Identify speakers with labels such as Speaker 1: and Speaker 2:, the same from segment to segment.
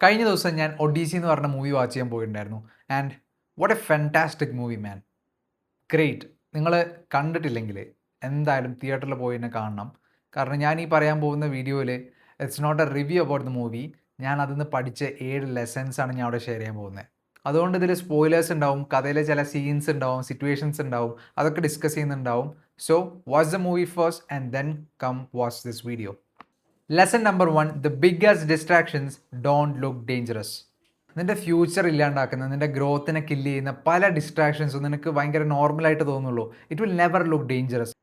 Speaker 1: കഴിഞ്ഞ ദിവസം ഞാൻ ഒഡീസി എന്ന് പറഞ്ഞ മൂവി വാച്ച് ചെയ്യാൻ പോയിട്ടുണ്ടായിരുന്നു. And what A fantastic movie man. Great. നിങ്ങൾ കണ്ടിട്ടില്ലെങ്കിൽ എന്തായാലും തിയേറ്ററിൽ പോയി തന്നെ കാണണം. കാരണം ഞാൻ ഈ പറയാൻ പോകുന്ന വീഡിയോയിൽ it's not a review about the movie. ഞാൻ അതിൽ നിന്ന് പഠിച്ച 7 ലെസൺസ് ആണ് ഞാൻ അവിടെ ഷെയർ ചെയ്യാൻ പോകുന്നത്. അതുകൊണ്ട് ഇതിൽ സ്പോയിലേഴ്സ് ഉണ്ടാവും, കഥയിലെ ചില സീൻസ് ഉണ്ടാവും, സിറ്റുവേഷൻസ് ഉണ്ടാവും, അതൊക്കെ ഡിസ്കസ് ചെയ്യുന്നുണ്ടാവും. So watch the movie first and then come watch this video. Lesson number 1, the biggest distractions don't look dangerous. നിന്റെ ഫ്യൂച്ചർ ഇല്ലാണ്ടാക്കുന്ന, നിന്റെ ഗ്രോത്തിനെ കില്ല് ചെയ്യുന്ന പല ഡിസ്ട്രാക്ഷൻസും നിനക്ക് ഭയങ്കര നോർമലായിട്ട് തോന്നുള്ളൂ. It will never look dangerous.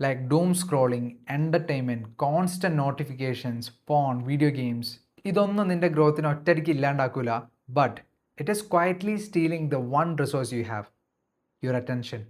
Speaker 1: Like doom scrolling, entertainment, constant notifications, porn, video games. ഇതൊന്നും നിന്റെ ഗ്രോത്തിനെ ഒറ്റയടിക്ക് ഇല്ലാണ്ടാക്കില്ല. But it is quietly stealing the one resource you have, your attention.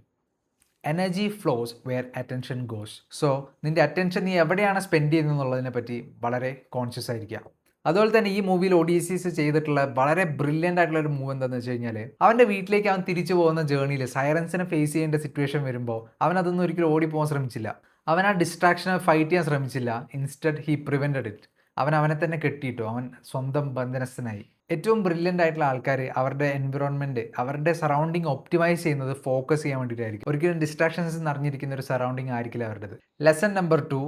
Speaker 1: Energy flows where attention goes. So നിന്റെ attention നീ എവിടെയാണ് spend ചെയ്യുന്നത് എന്നുള്ളതിനെ പറ്റി വളരെ കോൺഷ്യസ് ആയിരിക്കുക. അതുപോലെ തന്നെ ഈ മൂവിയിൽ ഒഡീസീസ് ചെയ്തിട്ടുള്ള വളരെ ബ്രില്യൻ്റ് ആയിട്ടുള്ള ഒരു മൂവ് എന്താണെന്ന് വെച്ച് കഴിഞ്ഞാൽ, അവൻ്റെ വീട്ടിലേക്ക് അവൻ തിരിച്ചു പോകുന്ന ജേർണിയിൽ സൈറൻസിനെ ഫേസ് ചെയ്യേണ്ട സിറ്റുവേഷൻ വരുമ്പോൾ അവൻ അതൊന്നും ഒരിക്കലും ഓടിപ്പോകാൻ ശ്രമിച്ചില്ല. അവൻ ആ ഡിസ്ട്രാക്ഷനെ ഫൈറ്റ് ചെയ്യാൻ ശ്രമിച്ചില്ല. Instead he prevented it. അവൻ അവനെ തന്നെ കെട്ടിയിട്ടു. അവൻ സ്വന്തം ബന്ധനസ്ഥനായി. ഏറ്റവും ബ്രില്യൻ്റ് ആയിട്ടുള്ള ആൾക്കാർ അവരുടെ എൻവിറോൺമെൻറ്റ്, അവരുടെ സറൗണ്ടിങ് ഒപ്റ്റിമൈസ് ചെയ്യുന്നത് ഫോക്കസ് ചെയ്യാൻ വേണ്ടിയിട്ടായിരിക്കും. ഒരിക്കലും ഡിസ്ട്രാക്ഷൻസ് നിറഞ്ഞിരിക്കുന്ന ഒരു സറൗണ്ടിങ് ആയിരിക്കില്ല അവരുടേത്. Lesson number 2,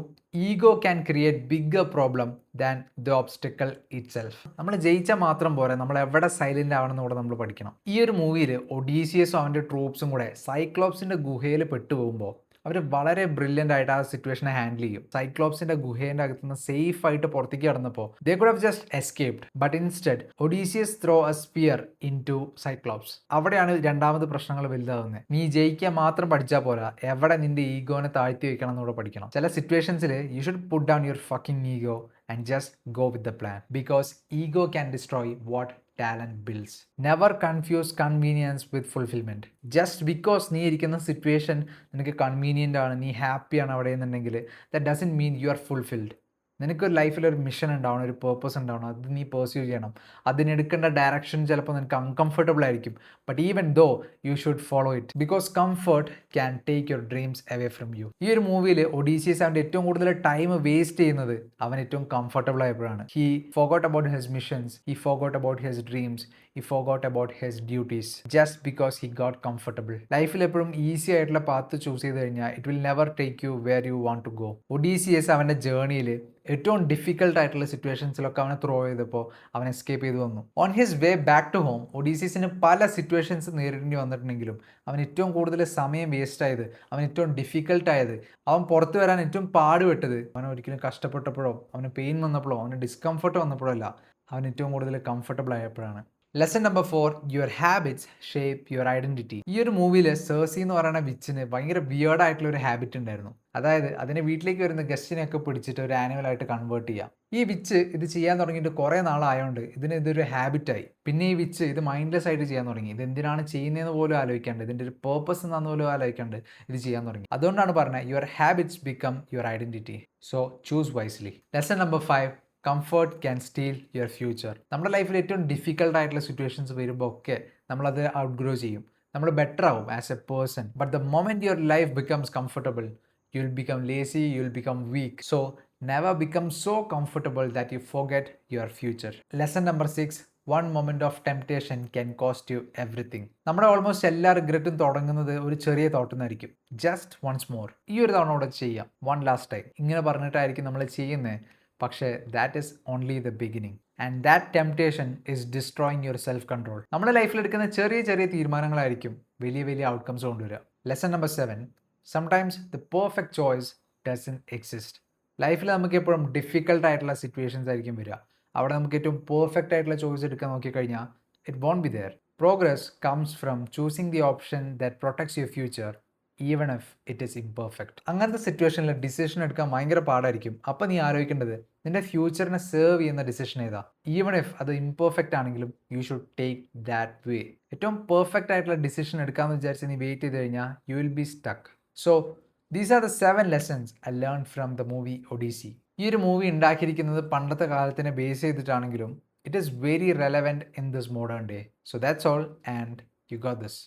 Speaker 1: ego can create bigger problem than the obstacle it self. നമ്മൾ ജയിച്ചാൽ മാത്രം പോരാ, നമ്മൾ എവിടെ സൈലൻ്റ് ആവണമെന്ന് കൂടെ നമ്മൾ പഠിക്കണം. ഈ ഒരു മൂവിയിൽ ഒഡീസിയസും അവൻ്റെ ട്രൂപ്സും കൂടെ സൈക്ലോപ്സിൻ്റെ ഗുഹയിൽ പെട്ടുപോകുമ്പോൾ അവർ വളരെ ബ്രില്യൻ്റ് ആയിട്ട് ആ സിറ്റുവേഷനെ ഹാൻഡിൽ ചെയ്യും. സൈക്ലോപ്സിന്റെ ഗുഹേൻ്റെ അകത്തുനിന്ന് സേഫ് ആയിട്ട് പുറത്തേക്ക് കടന്നപ്പോൾ they could have just escaped. But instead Odysseus throw a spear into Cyclops. അവിടെയാണ് രണ്ടാമത് പ്രശ്നങ്ങൾ വലുതാവുന്നത്. നീ ജയിക്കാൻ മാത്രം പഠിച്ചാൽ പോരാ, എവിടെ നിന്റെ ഈഗോനെ താഴ്ത്തി വെക്കണം എന്നൂടെ പഠിക്കണം. ചില സിറ്റുവേഷൻസിൽ you should put down your fucking ego and just go with the plan, because ego can destroy what talent builds. Never confuse convenience with fulfillment. Just because നീ ഇരിക്കുന്ന സിറ്റുവേഷൻ നിനക്ക് കൺവീനിയൻ്റ് ആണ്, നീ ഹാപ്പിയാണ് അവിടെ എന്നുണ്ടെങ്കിൽ that doesn't mean you are fulfilled. നിനക്കൊരു ലൈഫിലൊരു mission ഉണ്ടാവണം, ഒരു പേർപ്പസ് ഉണ്ടാവണം, അത് നീ പെർസ്യൂ ചെയ്യണം. അതിനെടുക്കേണ്ട ഡയറക്ഷൻ ചിലപ്പോൾ നിനക്ക് അൺകംഫർട്ടബിൾ ആയിരിക്കും. But even though you should follow it, because comfort can take your dreams away from you. ഈ ഒരു മൂവിയിൽ ഒഡീസിയസ് അവൻ്റെ ഏറ്റവും കൂടുതൽ ടൈം വേസ്റ്റ് ചെയ്യുന്നത് അവൻ ഏറ്റവും കംഫർട്ടബിൾ ആയപ്പോഴാണ്. He forgot about his missions, he forgot about his dreams, he forgot about his duties just because he got comfortable. ലൈഫിൽ എപ്പോഴും ഈസി ആയിട്ടുള്ള പാത്ത് ചൂസ് ചെയ്ത് കഴിഞ്ഞാൽ it will never take you where you want to go. Odysseus അവൻ്റെ ജേർണിയിൽ ഏറ്റവും difficult ആയിട്ടുള്ള സിറ്റുവേഷൻസിലൊക്കെ അവനെ ത്രോ ചെയ്തപ്പോൾ അവൻ എസ്കേപ്പ് ചെയ്തു വന്നു. On his way back to home ഒഡീസിയസിന് പല സിറ്റുവേഷൻസ് നേരിടേണ്ടി വന്നിട്ടുണ്ടെങ്കിലും അവൻ ഏറ്റവും കൂടുതൽ സമയം വേസ്റ്റ് ആയത്, അവൻ ഏറ്റവും ഡിഫിക്കൽട്ടായത്, അവൻ പുറത്തു വരാൻ ഏറ്റവും പാടുപെട്ടത്, അവൻ ഒരിക്കലും കഷ്ടപ്പെട്ടപ്പോഴോ അവന് പെയിൻ വന്നപ്പോഴോ അവന് ഡിസ്കംഫർട്ട് വന്നപ്പോഴോ അല്ല, അവൻ ഏറ്റവും കൂടുതൽ കംഫർട്ടബിൾ ആയപ്പോഴാണ്. Lesson number 4, your habits shape your identity. ഈ ഒരു മൂവിയിൽ സേഴ്സി എന്ന് പറയുന്ന വിച്ചിന് ഭയങ്കര വിയേർഡായിട്ടുള്ള ഒരു ഹാബിറ്റ് ഉണ്ടായിരുന്നു. അതായത് അതിനെ വീട്ടിലേക്ക് വരുന്ന ഗസ്റ്റിനെയൊക്കെ പിടിച്ചിട്ട് ഒരു ആനിമലായിട്ട് കൺവേർട്ട് ചെയ്യാം. ഈ വിച്ച് ഇത് ചെയ്യാൻ തുടങ്ങിയിട്ട് കുറേ നാളായതുകൊണ്ട് ഇതൊരു ഹാബിറ്റായി. പിന്നെ ഈ വിച്ച് ഇത് മൈൻഡ്ലെസ് ആയിട്ട് ചെയ്യാൻ തുടങ്ങി. ഇത് എന്തിനാണ് ചെയ്യുന്നതെന്ന് പോലും ആലോചിക്കാണ്ട്, ഇതിൻ്റെ ഒരു പേർപ്പസ് എന്താണെന്ന് പോലും ആലോചിക്കാണ്ട് ഇത് ചെയ്യാൻ തുടങ്ങി. അതുകൊണ്ടാണ് പറഞ്ഞത് your habits become your identity. So choose wisely. Lesson number 5, comfort can steel your future. നമ്മുടെ ലൈഫിൽ ഏറ്റവും ഡിഫിക്കൽട്ട് ആയിട്ടുള്ള സിറ്റുവേഷൻസ് വരുമ്പോൾ ഒക്കെ നമ്മളത് ഔട്ട്ഗ്രോ ചെയ്യും, നമ്മൾ ബെറ്റർ ആവും as a person. But the moment your life becomes comfortable, you will become lazy, you will become weak. So never become so comfortable that you forget your future. Lesson number 6, one moment of temptation can cost you everything. നമ്മുടെ almost എല്ലാ റിഗ്രറ്റും തുടങ്ങുന്നത് ഒരു ചെറിയ തോട്ടിൽ നിന്നായിരിക്കും. Just once more, ഈ ഒരു തവണ കൂടെ ചെയ്യാം, വൺ ലാസ്റ്റ് ടൈം, ഇങ്ങനെ പറഞ്ഞിട്ടായിരിക്കും നമ്മൾ ചെയ്യുന്നത്. പക്ഷേ that is only the beginning and that temptation is destroying your self control. നമ്മുടെ ലൈഫിൽ എടുക്കുന്ന ചെറിയ ചെറിയ തീരുമാനങ്ങളായിരിക്കും വലിയ വലിയ ഔട്ട്കംസ് കൊണ്ടുവരിക. Lesson number 7, sometimes the perfect choice doesn't exist. ലൈഫിൽ നമുക്ക് എപ്പോഴും ഡിഫിക്കൽട്ട് ആയിട്ടുള്ള സിറ്റുവേഷൻസ് ആയിരിക്കും വരിക. അവിടെ നമുക്ക് ഏറ്റവും പെർഫെക്റ്റ് ആയിട്ടുള്ള ചോയ്സ് എടുക്കാൻ നോക്കിക്കഴിഞ്ഞാൽ it won't be there. Progress comes from choosing the option that protects your future even if it is imperfect. അങ്ങനത്തെ സിറ്റുവേഷനിൽ ഡിസിഷൻ എടുക്കാൻ ഭയങ്കര പാടായിരിക്കും. അപ്പോൾ നീ ആലോചിക്കേണ്ടത് നിന്റെ ഫ്യൂച്ചറിനെ സേർവ് ചെയ്യുന്ന ഡിസിഷൻ ഏതാ. ഈവൺ ഇഫ് അത് ഇംപെർഫെക്റ്റ് ആണെങ്കിലും you should take that way. ഏറ്റവും പെർഫെക്റ്റ് ആയിട്ടുള്ള ഡിസിഷൻ എടുക്കാമെന്ന് വിചാരിച്ച് നീ വെയിറ്റ് ചെയ്ത് കഴിഞ്ഞാൽ you will be stuck. So these are the 7 lessons I learn from the movie Odyssey. ഈ ഒരു മൂവി ഉണ്ടാക്കിയിരിക്കുന്നത് പണ്ടത്തെ കാലത്തിനെ ബേസ് ചെയ്തിട്ടാണെങ്കിലും it is very relevant in this modern day. So that's all and you got this.